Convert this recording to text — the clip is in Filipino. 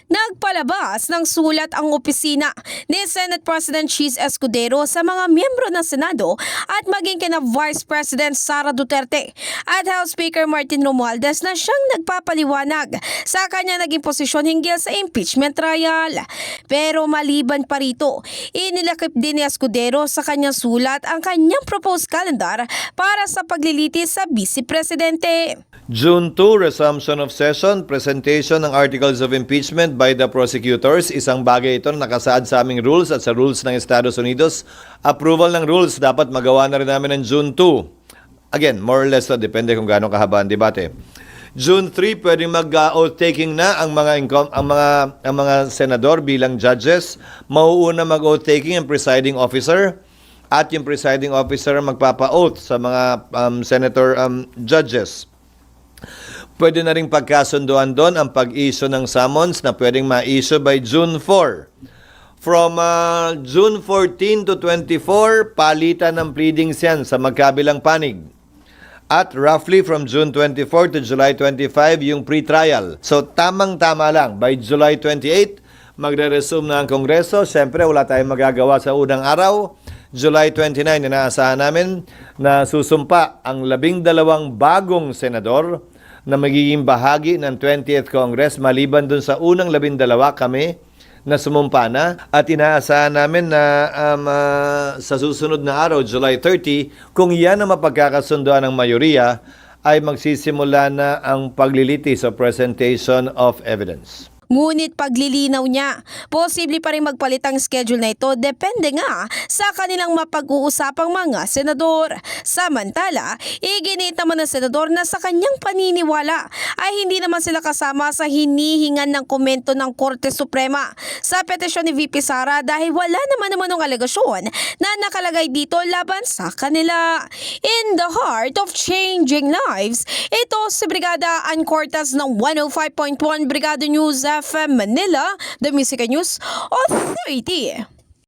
Nagpalabas ng sulat ang opisina ni Senate President Cheese Escudero sa mga miyembro ng Senado at maging kina Vice President Sara Duterte at House Speaker Martin Romualdez na siyang nagpapaliwanag sa kanya naging posisyon hinggil sa impeachment trial. Pero maliban pa rito, inilakip din ni Escudero sa kanyang sulat ang kanyang proposed calendar para sa paglilitis sa Vice Presidente. June 2, resumption of session, presentation ng articles of impeachment by the prosecutors. Isang bagay ito na nakasaad sa aming rules at sa rules ng Estados Unidos. Approval ng rules dapat magawa na rin namin ng June 2. Again, more or less, depende kung gaano kahaba ang debate. June 3, pwedeng mag-oath taking na ang mga senador bilang judges. Mauuna mag-oath taking ang presiding officer at yung presiding officer magpapa-oath sa mga senator judges. Pwede na rin pagkasunduan doon ang pag-issue ng summons na pwedeng ma-issue by June 4. From June 14 to 24, palitan ng pleadings yan sa magkabilang panig. At roughly from June 24 to July 25, yung pre-trial. So tamang-tama lang. By July 28, magre-resume na ang Kongreso. Siyempre, wala tayong magagawa sa unang araw. July 29, inaasahan namin na susumpa ang 12 bagong senador na magiging bahagi ng 20th Congress maliban dun sa unang 12 kami na sumumpa na at inaasahan namin na sa susunod na araw, July 30, kung yan ang mapagkakasunduan ng mayoriya, ay magsisimula na ang paglilitis o presentation of evidence. Ngunit paglilinaw niya, posible pa rin magpalit ang schedule na ito depende nga sa kanilang mapag-uusapang mga senador. Samantala, iginit naman ng senador na sa kanyang paniniwala ay hindi naman sila kasama sa hinihingan ng komento ng Korte Suprema sa petisyon ni VP Sara dahil wala naman ng alegasyon na nakalagay dito laban sa kanila. In the heart of changing lives, ito si Brigada Ann Cortez ng 105.1 Brigada News FM Manila, the Music News Authority.